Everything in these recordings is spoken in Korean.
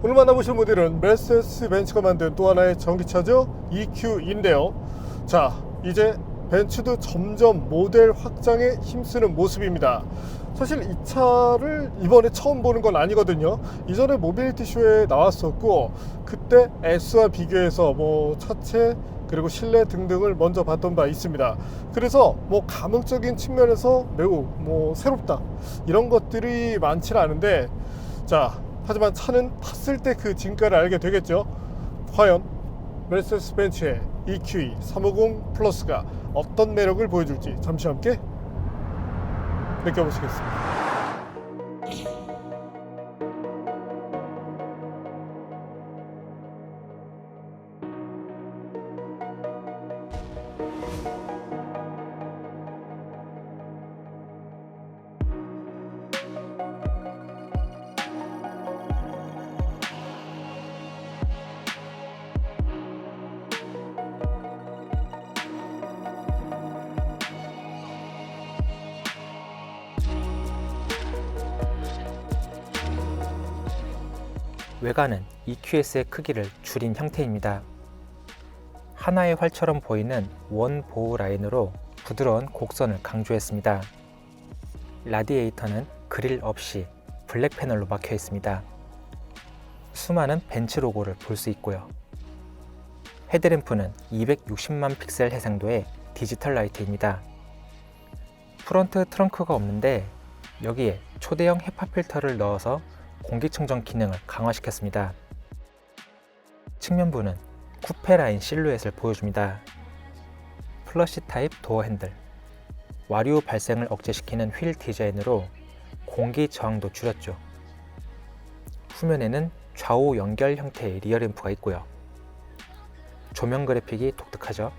오늘 만나보실 모델은 메르세데스 벤츠가 만든 또 하나의 전기차죠. EQ인데요. 자, 이제 벤츠도 점점 모델 확장에 힘쓰는 모습입니다. 사실 이 차를 이번에 처음 보는 건 아니거든요. 이전에 모빌리티 쇼에 나왔었고, 그때 S와 비교해서 뭐 차체 그리고 실내 등등을 먼저 봤던 바 있습니다. 그래서 뭐 감흥적인 측면에서 매우 뭐 새롭다 이런 것들이 많지는 않은데, 자, 하지만 차는 탔을 때 그 진가를 알게 되겠죠. 과연 메르세데스 벤츠의 EQE 350 플러스가 어떤 매력을 보여줄지 잠시 함께 느껴보시겠습니다. 외관은 EQS의 크기를 줄인 형태입니다. 하나의 활처럼 보이는 원 보호 라인으로 부드러운 곡선을 강조했습니다. 라디에이터는 그릴 없이 블랙 패널로 막혀 있습니다. 수많은 벤츠 로고를 볼 수 있고요. 헤드램프는 260만 픽셀 해상도의 디지털 라이트입니다. 프론트 트렁크가 없는데 여기에 초대형 헤파 필터를 넣어서 공기청정 기능을 강화시켰습니다. 측면부는 쿠페 라인 실루엣을 보여줍니다. 플러시 타입 도어 핸들, 와류 발생을 억제시키는 휠 디자인으로 공기 저항도 줄였죠. 후면에는 좌우 연결 형태의 리어램프가 있고요. 조명 그래픽이 독특하죠.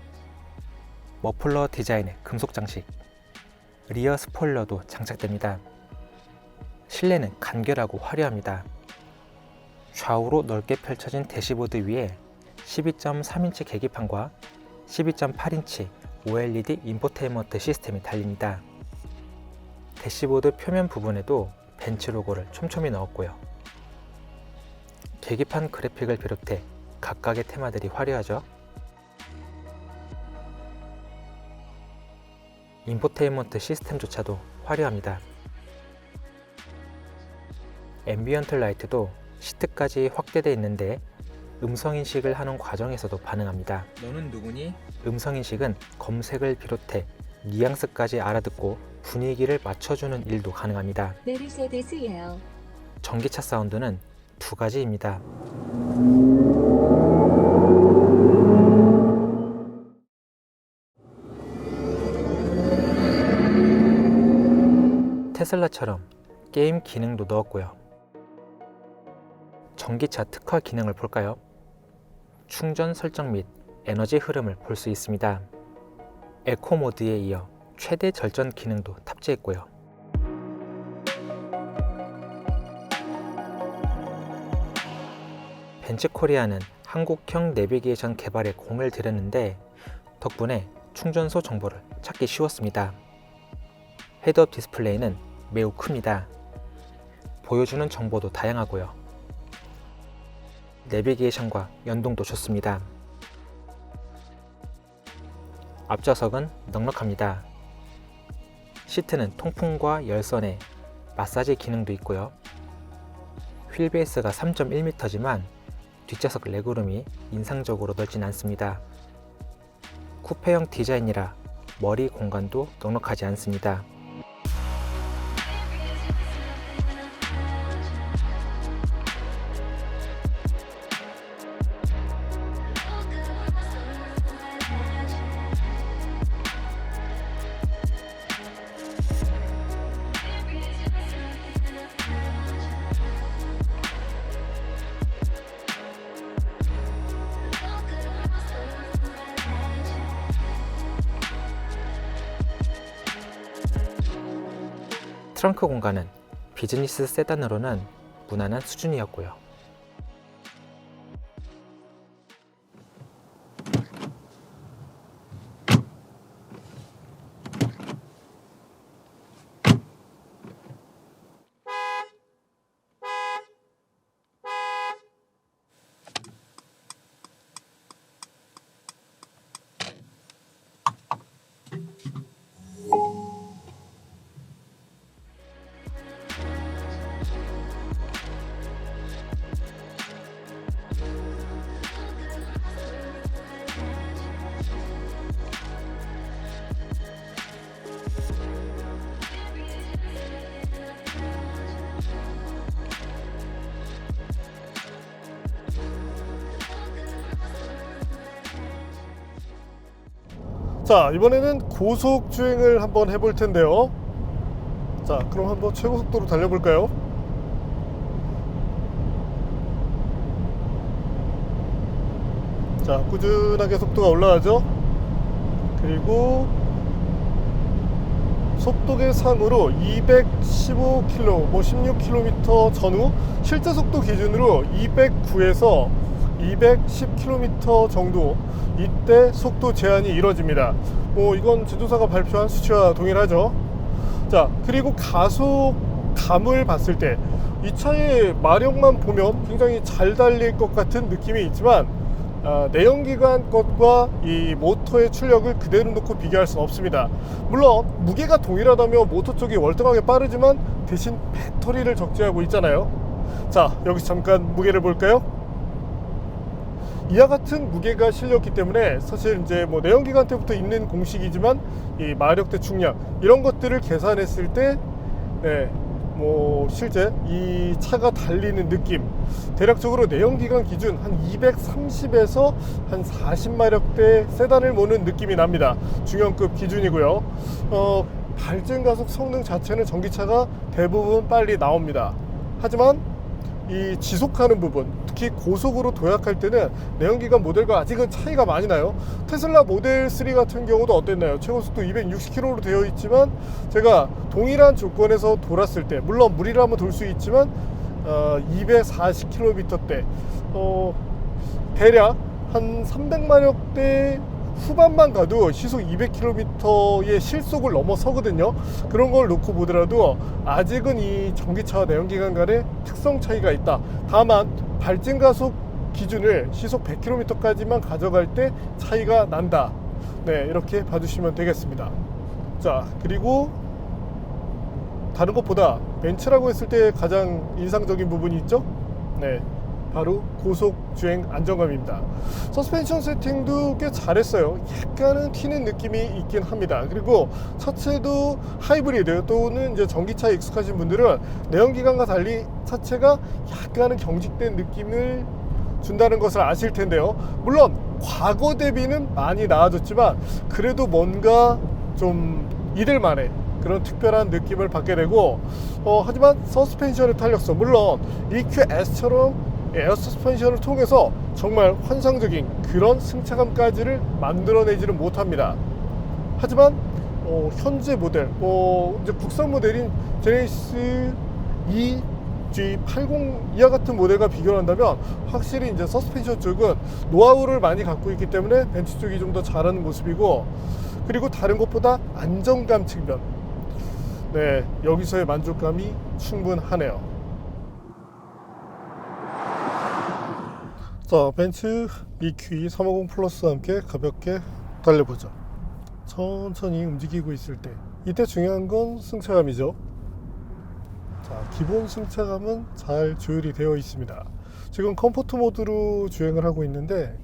머플러 디자인의 금속 장식, 리어 스포일러도 장착됩니다. 실내는 간결하고 화려합니다. 좌우로 넓게 펼쳐진 대시보드 위에 12.3인치 계기판과 12.8인치 OLED 인포테인먼트 시스템이 달립니다. 대시보드 표면 부분에도 벤츠 로고를 촘촘히 넣었고요. 계기판 그래픽을 비롯해 각각의 테마들이 화려하죠. 인포테인먼트 시스템조차도 화려합니다. 앰비언트 라이트도 시트까지 확대되어 있는데 음성인식을 하는 과정에서도 반응합니다. 너는 누구니? 음성인식은 검색을 비롯해 뉘앙스까지 알아듣고 분위기를 맞춰주는 일도 가능합니다. 메르세데스예요. 전기차 사운드는 두 가지입니다. 테슬라처럼 게임 기능도 넣었고요. 전기차 특화 기능을 볼까요? 충전 설정 및 에너지 흐름을 볼 수 있습니다. 에코 모드에 이어 최대 절전 기능도 탑재했고요. 벤츠 코리아는 한국형 내비게이션 개발에 공을 들였는데 덕분에 충전소 정보를 찾기 쉬웠습니다. 헤드업 디스플레이는 매우 큽니다. 보여주는 정보도 다양하고요. 내비게이션과 연동도 좋습니다. 앞좌석은 넉넉합니다. 시트는 통풍과 열선에 마사지 기능도 있고요. 휠베이스가 3.1m지만 뒷좌석 레그룸이 인상적으로 넓진 않습니다. 쿠페형 디자인이라 머리 공간도 넉넉하지 않습니다. 트렁크 공간은 비즈니스 세단으로는 무난한 수준이었고요. 자, 이번에는 고속 주행을 한번 해볼 텐데요. 자, 그럼 한번 최고 속도로 달려볼까요? 자, 꾸준하게 속도가 올라가죠. 그리고 속도 계상으로 215km, 16km 전후 실제 속도 기준으로 209에서 210km 정도, 이때 속도 제한이 이뤄집니다. 이건 제조사가 발표한 수치와 동일하죠. 자, 그리고 가속감을 봤을 때 이 차의 마력만 보면 굉장히 잘 달릴 것 같은 느낌이 있지만, 내연기관 것과 이 모터의 출력을 그대로 놓고 비교할 수는 없습니다. 물론 무게가 동일하다면 모터 쪽이 월등하게 빠르지만 대신 배터리를 적재하고 있잖아요. 자, 여기서 잠깐 무게를 볼까요? 이와 같은 무게가 실렸기 때문에 사실 이제 내연기관 때부터 있는 공식이지만 이 마력 대 충량 이런 것들을 계산했을 때 실제 이 차가 달리는 느낌, 대략적으로 내연기관 기준 한 230에서 한 40마력대 세단을 모는 느낌이 납니다. 중형급 기준이고요. 발전 가속 성능 자체는 전기차가 대부분 빨리 나옵니다. 하지만 이 지속하는 부분, 특히 고속으로 도약할 때는 내연기관 모델과 아직은 차이가 많이 나요. 테슬라 모델 3 같은 경우도 어땠나요? 최고속도 260km로 되어 있지만 제가 동일한 조건에서 돌았을 때, 물론 무리라면 돌 수 있지만 240km대, 대략 한 300마력대 후반만 가도 시속 200km의 실속을 넘어서거든요. 그런 걸 놓고 보더라도 아직은 이 전기차와 내연기관 간의 특성 차이가 있다. 다만 발진 가속 기준을 시속 100km까지만 가져갈 때 차이가 난다. 네, 이렇게 봐주시면 되겠습니다. 자, 그리고 다른 것보다 벤츠라고 했을 때 가장 인상적인 부분이 있죠. 네, 바로 고속 주행 안정감입니다. 서스펜션 세팅도 꽤 잘했어요. 약간은 튀는 느낌이 있긴 합니다. 그리고 차체도 하이브리드 또는 이제 전기차에 익숙하신 분들은 내연기관과 달리 차체가 약간은 경직된 느낌을 준다는 것을 아실 텐데요. 물론 과거 대비는 많이 나아졌지만 그래도 뭔가 좀 이들만의 그런 특별한 느낌을 받게 되고, 하지만 서스펜션의 탄력성, 물론 EQS처럼 에어 서스펜션을 통해서 정말 환상적인 그런 승차감까지를 만들어내지는 못합니다. 하지만 현재 모델, 이제 국산 모델인 제네시스 EG80 이와 같은 모델과 비교를 한다면 확실히 이제 서스펜션 쪽은 노하우를 많이 갖고 있기 때문에 벤츠 쪽이 좀 더 잘하는 모습이고, 그리고 다른 것보다 안정감 측면, 네, 여기서의 만족감이 충분하네요. 자, 벤츠 EQE 350 플러스와 함께 가볍게 달려보죠. 천천히 움직이고 있을 때 이때 중요한 건 승차감이죠. 자, 기본 승차감은 잘 조율이 되어 있습니다. 지금 컴포트 모드로 주행을 하고 있는데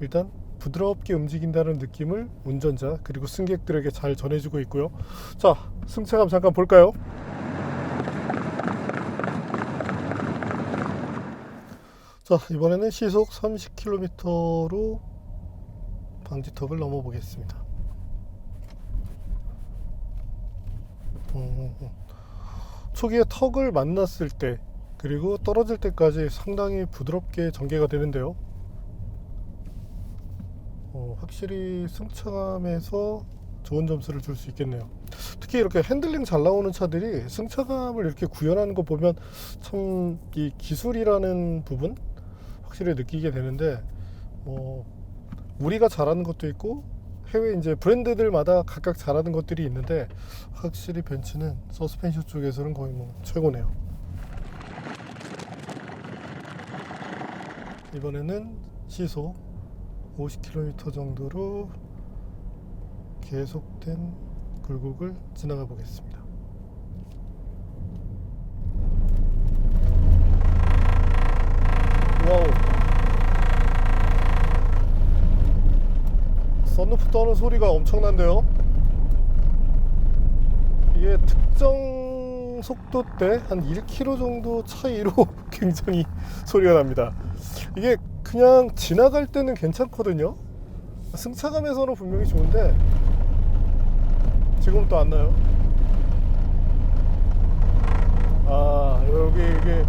일단 부드럽게 움직인다는 느낌을 운전자 그리고 승객들에게 잘 전해주고 있고요. 자, 승차감 잠깐 볼까요? 자, 이번에는 시속 30km로 방지턱을 넘어 보겠습니다. 초기에 턱을 만났을 때 그리고 떨어질 때까지 상당히 부드럽게 전개가 되는데요. 확실히 승차감에서 좋은 점수를 줄 수 있겠네요. 특히 이렇게 핸들링 잘 나오는 차들이 승차감을 이렇게 구현하는 거 보면 참 이 기술이라는 부분 확실히 느끼게 되는데, 우리가 잘하는 것도 있고 해외 이제 브랜드들마다 각각 잘하는 것들이 있는데 확실히 벤츠는 서스펜션 쪽에서는 거의 최고네요. 이번에는 시속 50km 정도로 계속된 굴곡을 지나가 보겠습니다. 와우, 썬루프 떠는 소리가 엄청난데요. 이게 특정 속도 때 한 1km 정도 차이로 굉장히 소리가 납니다. 이게 그냥 지나갈 때는 괜찮거든요. 승차감에서는 분명히 좋은데 지금 또 안 나요. 아, 여기 이게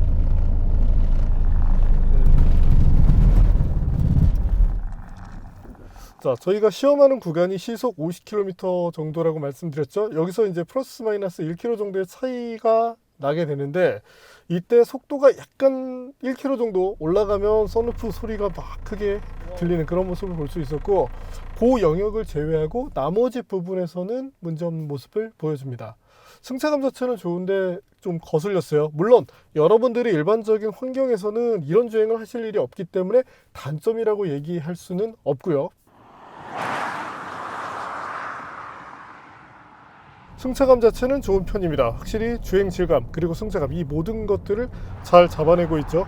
자, 저희가 시험하는 구간이 시속 50km 정도라고 말씀드렸죠. 여기서 이제 플러스 마이너스 1km 정도의 차이가 나게 되는데, 이때 속도가 약간 1km 정도 올라가면 선루프 소리가 막 크게 들리는 그런 모습을 볼 수 있었고, 그 영역을 제외하고 나머지 부분에서는 문제없는 모습을 보여줍니다. 승차감 자체는 좋은데 좀 거슬렸어요. 물론 여러분들이 일반적인 환경에서는 이런 주행을 하실 일이 없기 때문에 단점이라고 얘기할 수는 없고요. 승차감 자체는 좋은 편입니다. 확실히 주행 질감 그리고 승차감 이 모든 것들을 잘 잡아내고 있죠.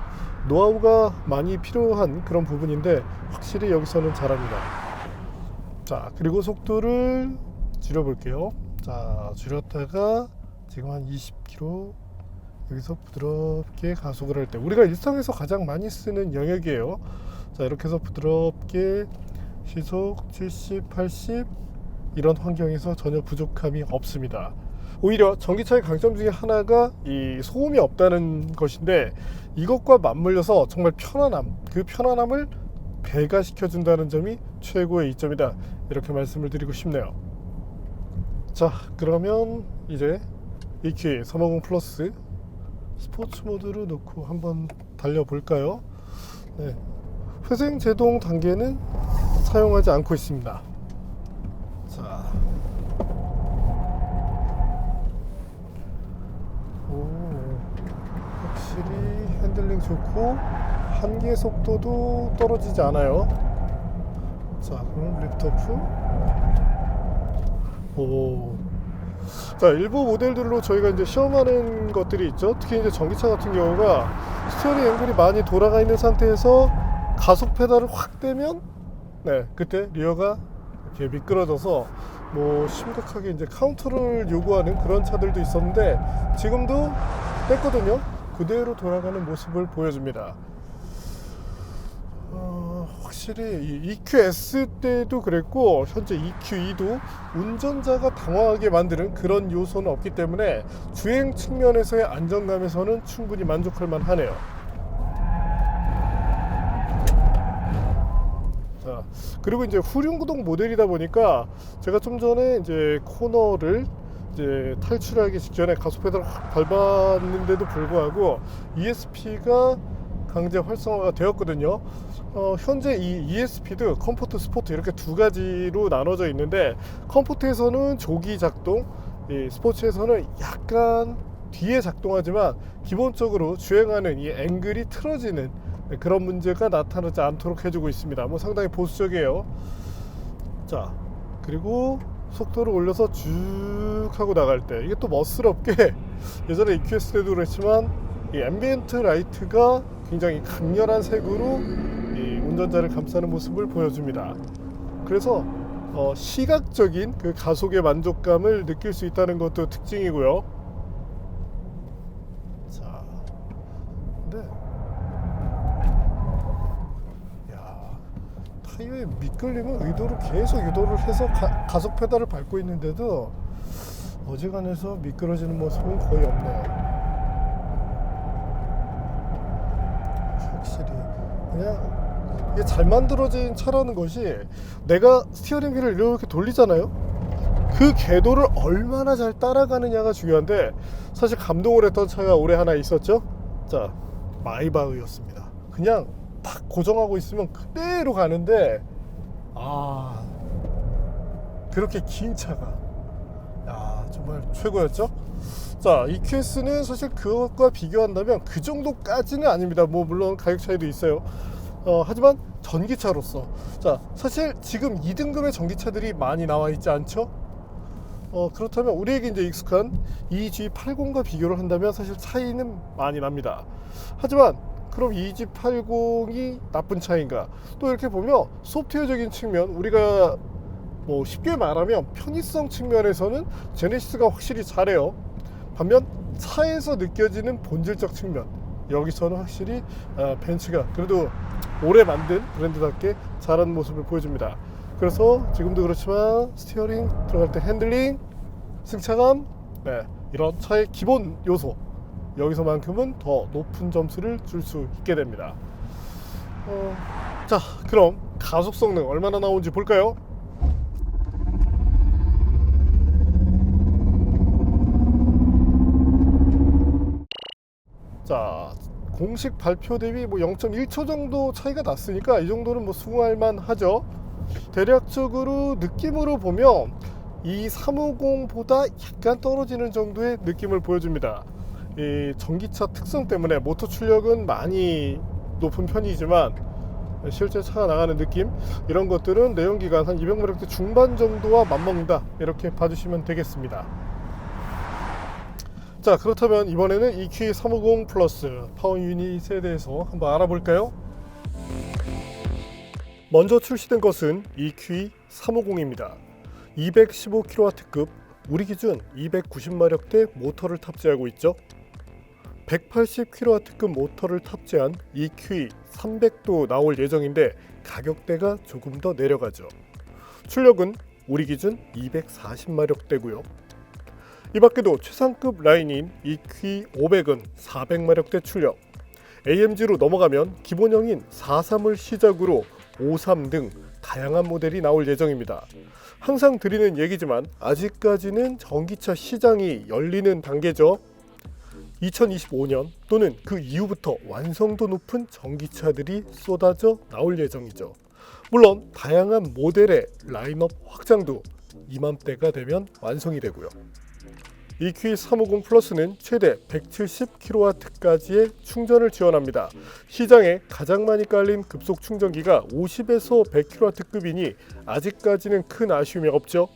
노하우가 많이 필요한 그런 부분인데 확실히 여기서는 잘합니다. 자, 그리고 속도를 줄여볼게요. 자, 줄였다가 지금 한 20km, 여기서 부드럽게 가속을 할 때 우리가 일상에서 가장 많이 쓰는 영역이에요. 자, 이렇게 해서 부드럽게 시속 70, 80 이런 환경에서 전혀 부족함이 없습니다. 오히려 전기차의 강점 중에 하나가 이 소음이 없다는 것인데, 이것과 맞물려서 정말 편안함, 그 편안함을 배가시켜 준다는 점이 최고의 이점이다, 이렇게 말씀을 드리고 싶네요. 자, 그러면 이제 EQE 350 플러스 스포츠 모드로 놓고 한번 달려볼까요? 네. 회생 제동 단계는 사용하지 않고 있습니다. 자, 확실히 핸들링 좋고 한계 속도도 떨어지지 않아요. 자, 그럼 리프트오프. 자, 일부 모델들로 저희가 이제 시험하는 것들이 있죠. 특히 이제 전기차 같은 경우가 스티어링 앵글이 많이 돌아가 있는 상태에서 가속 페달을 확 떼면, 네, 그때 리어가 이렇게 미끄러져서 뭐 심각하게 이제 카운터를 요구하는 그런 차들도 있었는데, 지금도 뗐거든요. 그대로 돌아가는 모습을 보여줍니다. 확실히 이 EQS 때도 그랬고 현재 EQE도 운전자가 당황하게 만드는 그런 요소는 없기 때문에 주행 측면에서의 안정감에서는 충분히 만족할 만하네요. 자, 그리고 이제 후륜구동 모델이다 보니까 제가 좀 전에 이제 코너를 이제 탈출하기 직전에 가속 페달을 확 밟았는데도 불구하고 ESP가 강제 활성화가 되었거든요. 현재 이 ESP도 컴포트, 스포트 이렇게 두 가지로 나눠져 있는데, 컴포트에서는 조기 작동, 이 스포츠에서는 약간 뒤에 작동하지만 기본적으로 주행하는 이 앵글이 틀어지는 그런 문제가 나타나지 않도록 해주고 있습니다. 뭐 상당히 보수적이에요. 자, 그리고 속도를 올려서 쭉 하고 나갈 때 이게 또 멋스럽게 예전에 EQS 때도 그랬지만 이 앰비언트 라이트가 굉장히 강렬한 색으로 이 운전자를 감싸는 모습을 보여줍니다. 그래서 시각적인 그 가속의 만족감을 느낄 수 있다는 것도 특징이고요. 자, 근데 타이어의 미끌림은 의도로 계속 유도를 해서 가속 페달을 밟고 있는데도 어지간해서 미끄러지는 모습은 거의 없네요. 확실히 그냥 이게 잘 만들어진 차라는 것이, 내가 스티어링 휠을 이렇게 돌리잖아요. 그 궤도를 얼마나 잘 따라가느냐가 중요한데, 사실 감동을 했던 차가 올해 하나 있었죠. 자, 마이바흐였습니다. 그냥 딱 고정하고 있으면 그대로 가는데, 그렇게 긴 차가 정말 최고였죠. 자, EQS는 사실 그것과 비교한다면 그 정도까지는 아닙니다. 뭐 물론 가격 차이도 있어요. 하지만 전기차로서, 자, 사실 지금 2등급의 전기차들이 많이 나와 있지 않죠. 그렇다면 우리에게 이제 익숙한 EG80과 비교를 한다면 사실 차이는 많이 납니다. 하지만 그럼 EG80이 나쁜 차인가? 또 이렇게 보면 소프트웨어적인 측면, 우리가 뭐 쉽게 말하면 편의성 측면에서는 제네시스가 확실히 잘해요. 반면 차에서 느껴지는 본질적 측면, 여기서는 확실히 벤츠가 그래도 오래 만든 브랜드답게 잘하는 모습을 보여줍니다. 그래서 지금도 그렇지만 스티어링 들어갈 때 핸들링, 승차감, 네, 이런 차의 기본 요소, 여기서만큼은 더 높은 점수를 줄 수 있게 됩니다. 자, 그럼 가속 성능 얼마나 나오는지 볼까요? 자, 공식 발표 대비 뭐 0.1초 정도 차이가 났으니까 이 정도는 뭐 수긍할 만하죠. 대략적으로 느낌으로 보면 이 350보다 약간 떨어지는 정도의 느낌을 보여줍니다. 이 전기차 특성 때문에 모터 출력은 많이 높은 편이지만 실제 차가 나가는 느낌, 이런 것들은 내연기관 한 200마력대 중반 정도와 맞먹는다, 이렇게 봐주시면 되겠습니다. 자, 그렇다면 이번에는 EQ350 플러스 파워 유닛에 대해서 한번 알아볼까요? 먼저 출시된 것은 EQ350입니다. 215kW급, 우리 기준 290마력대 모터를 탑재하고 있죠. 180kW급 모터를 탑재한 EQ300도 나올 예정인데 가격대가 조금 더 내려가죠. 출력은 우리 기준 240마력대고요. 이 밖에도 최상급 라인인 EQ500은 400마력대 출력, AMG로 넘어가면 기본형인 43을 시작으로 53 등 다양한 모델이 나올 예정입니다. 항상 드리는 얘기지만 아직까지는 전기차 시장이 열리는 단계죠. 2025년 또는 그 이후부터 완성도 높은 전기차들이 쏟아져 나올 예정이죠. 물론 다양한 모델의 라인업 확장도 이맘때가 되면 완성이 되고요. EQ350 플러스는 최대 170kW까지의 충전을 지원합니다. 시장에 가장 많이 깔린 급속 충전기가 50에서 100kW급이니 아직까지는 큰 아쉬움이 없죠.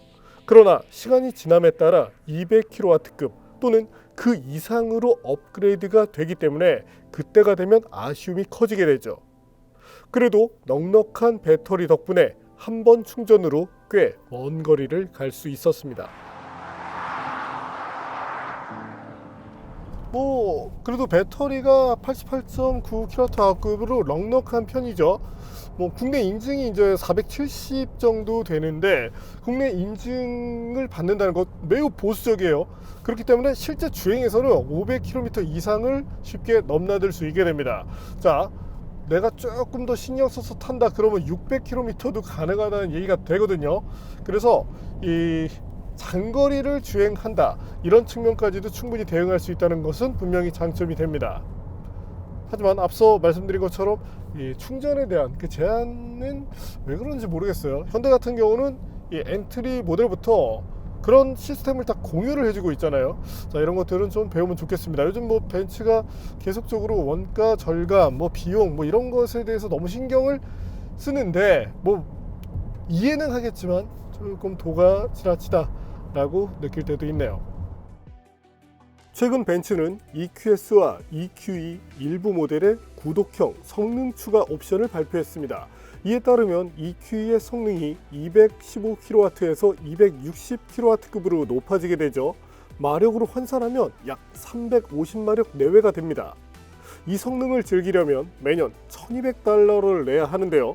그러나 시간이 지남에 따라 200kW급 또는 그 이상으로 업그레이드가 되기 때문에 그때가 되면 아쉬움이 커지게 되죠. 그래도 넉넉한 배터리 덕분에 한 번 충전으로 꽤 먼 거리를 갈 수 있었습니다. 그래도 배터리가 88.9kWh급으로 넉넉한 편이죠. 국내 인증이 이제 470 정도 되는데 국내 인증을 받는다는 것 매우 보수적이에요. 그렇기 때문에 실제 주행에서는 500km 이상을 쉽게 넘나들 수 있게 됩니다. 자, 내가 조금 더 신경 써서 탄다 그러면 600km도 가능하다는 얘기가 되거든요. 그래서 이 장거리를 주행한다, 이런 측면까지도 충분히 대응할 수 있다는 것은 분명히 장점이 됩니다. 하지만 앞서 말씀드린 것처럼 이 충전에 대한 그 제한은 왜 그런지 모르겠어요. 현대 같은 경우는 이 엔트리 모델부터 그런 시스템을 다 공유를 해주고 있잖아요. 자, 이런 것들은 좀 배우면 좋겠습니다. 요즘 벤츠가 계속적으로 원가 절감, 비용 이런 것에 대해서 너무 신경을 쓰는데 이해는 하겠지만 조금 도가 지나치다 라고 느낄 때도 있네요. 최근 벤츠는 EQS와 EQE 일부 모델의 구독형 성능 추가 옵션을 발표했습니다. 이에 따르면 EQE의 성능이 215kW에서 260kW급으로 높아지게 되죠. 마력으로 환산하면 약 350마력 내외가 됩니다. 이 성능을 즐기려면 매년 $1200를 내야 하는데요.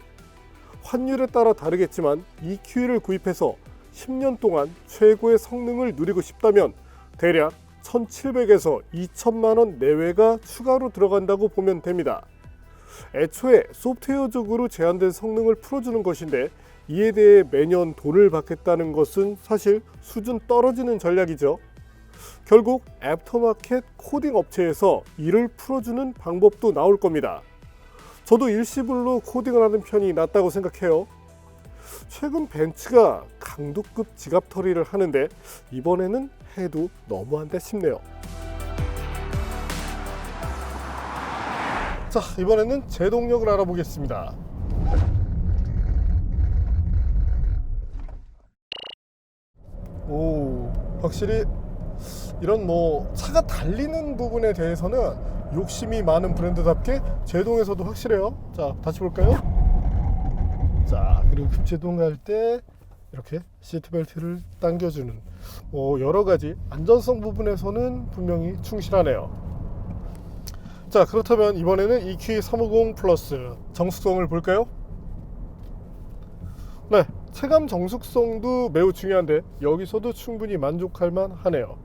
환율에 따라 다르겠지만 EQE를 구입해서 10년 동안 최고의 성능을 누리고 싶다면 대략 1,700에서 2,000만 원 내외가 추가로 들어간다고 보면 됩니다. 애초에 소프트웨어적으로 제한된 성능을 풀어주는 것인데 이에 대해 매년 돈을 받겠다는 것은 사실 수준 떨어지는 전략이죠. 결국 애프터마켓 코딩 업체에서 이를 풀어주는 방법도 나올 겁니다. 저도 일시불로 코딩을 하는 편이 낫다고 생각해요. 최근 벤츠가 강도급 지갑 털이를 하는데 이번에는 해도 너무한데 싶네요. 자, 이번에는 제동력을 알아보겠습니다. 확실히 이런 차가 달리는 부분에 대해서는 욕심이 많은 브랜드답게 제동에서도 확실해요. 자, 다시 볼까요? 자, 그리고 급제동할 때 이렇게 시트벨트를 당겨주는 여러가지 안전성 부분에서는 분명히 충실하네요. 자, 그렇다면 이번에는 EQ350 플러스 정숙성을 볼까요? 네, 체감 정숙성도 매우 중요한데 여기서도 충분히 만족할 만하네요.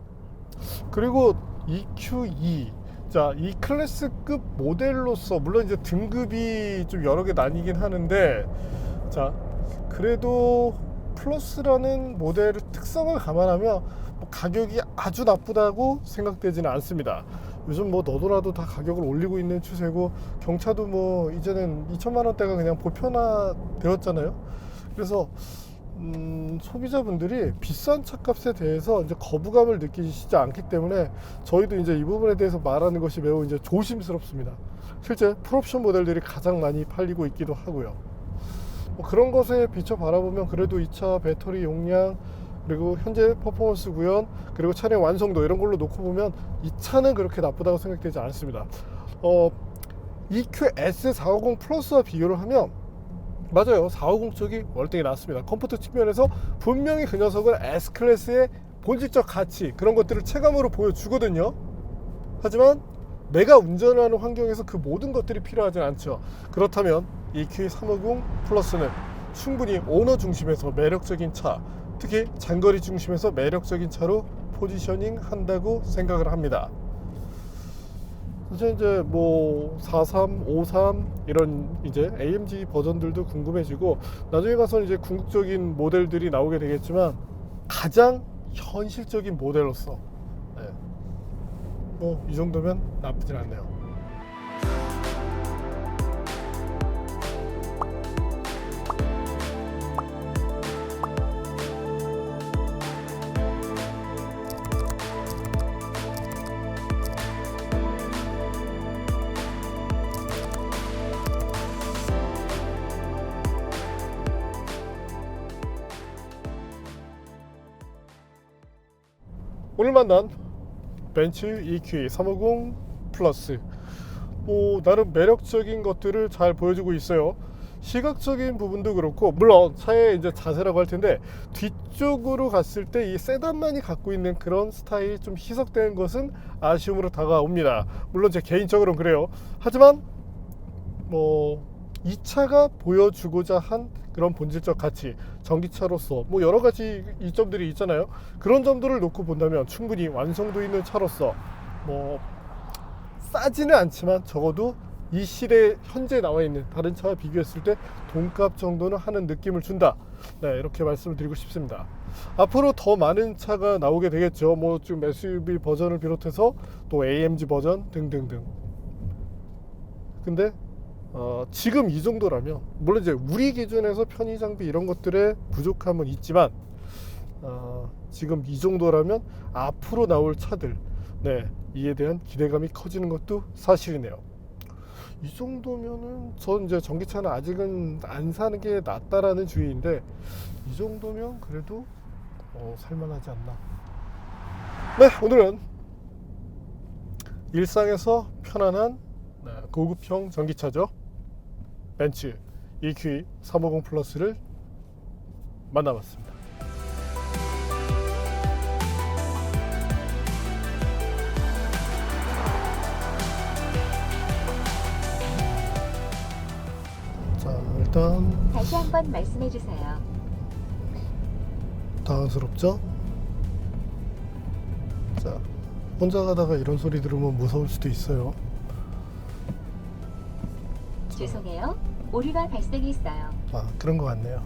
그리고 EQE, 자, 이 클래스급 모델로서 물론 이제 등급이 좀 여러 개 나뉘긴 하는데, 자, 그래도 플러스라는 모델의 특성을 감안하면 뭐 가격이 아주 나쁘다고 생각되지는 않습니다. 요즘 뭐 너도나도 다 가격을 올리고 있는 추세고, 경차도 뭐 이제는 2천만 원대가 그냥 보편화 되었잖아요. 그래서 소비자분들이 비싼 차값에 대해서 이제 거부감을 느끼시지 않기 때문에 저희도 이제 이 부분에 대해서 말하는 것이 매우 이제 조심스럽습니다. 실제 풀옵션 모델들이 가장 많이 팔리고 있기도 하고요. 뭐 그런 것에 비춰 바라보면 그래도 이 차 배터리 용량, 그리고 현재 퍼포먼스 구현, 그리고 차량 완성도 이런 걸로 놓고 보면 이 차는 그렇게 나쁘다고 생각되지 않습니다. EQS450 플러스와 비교를 하면 맞아요, 450 쪽이 월등히 낫습니다. 컴포트 측면에서 분명히 그 녀석은 S클래스의 본질적 가치, 그런 것들을 체감으로 보여주거든요. 하지만 내가 운전하는 환경에서 그 모든 것들이 필요하진 않죠. 그렇다면 EQ350 플러스는 충분히 오너 중심에서 매력적인 차, 특히 장거리 중심에서 매력적인 차로 포지셔닝 한다고 생각을 합니다. 사실 이제 뭐 43, 53 이런 이제 AMG 버전들도 궁금해지고, 나중에 가서는 이제 궁극적인 모델들이 나오게 되겠지만 가장 현실적인 모델로서 뭐 이 정도면 나쁘진 않네요. 오늘 만난 벤츠 EQ350 플러스, 뭐 나름 매력적인 것들을 잘 보여주고 있어요. 시각적인 부분도 그렇고, 물론 차의 이제 자세라고 할 텐데 뒤쪽으로 갔을 때 이 세단만이 갖고 있는 그런 스타일이 좀 희석되는 것은 아쉬움으로 다가옵니다. 물론 제 개인적으로는 그래요. 하지만 뭐 이 차가 보여주고자 한 그런 본질적 가치, 전기차로서 뭐 여러 가지 이점들이 있잖아요. 그런 점들을 놓고 본다면 충분히 완성도 있는 차로서 뭐 싸지는 않지만 적어도 이 시대에 현재 나와 있는 다른 차와 비교했을 때 돈값 정도는 하는 느낌을 준다. 네, 이렇게 말씀을 드리고 싶습니다. 앞으로 더 많은 차가 나오게 되겠죠. 뭐 지금 SUV 버전을 비롯해서 또 AMG 버전 등등등. 근데 지금 이 정도라면, 물론 이제 우리 기준에서 편의 장비 이런 것들의 부족함은 있지만 지금 이 정도라면 앞으로 나올 차들, 네, 이에 대한 기대감이 커지는 것도 사실이네요. 이 정도면은 전 이제 전기차는 아직은 안 사는 게 낫다라는 주의인데, 이 정도면 그래도 살만하지 않나. 네, 오늘은 일상에서 편안한 고급형 전기차죠, 벤츠 EQ350 플러스를 만나봤습니다. 자, 일단 다시 한번 말씀해 주세요. 당황스럽죠? 자, 혼자 가다가 이런 소리 들으면 무서울 수도 있어요. 죄송해요. 오류가 발생했어요. 그런 것 같네요.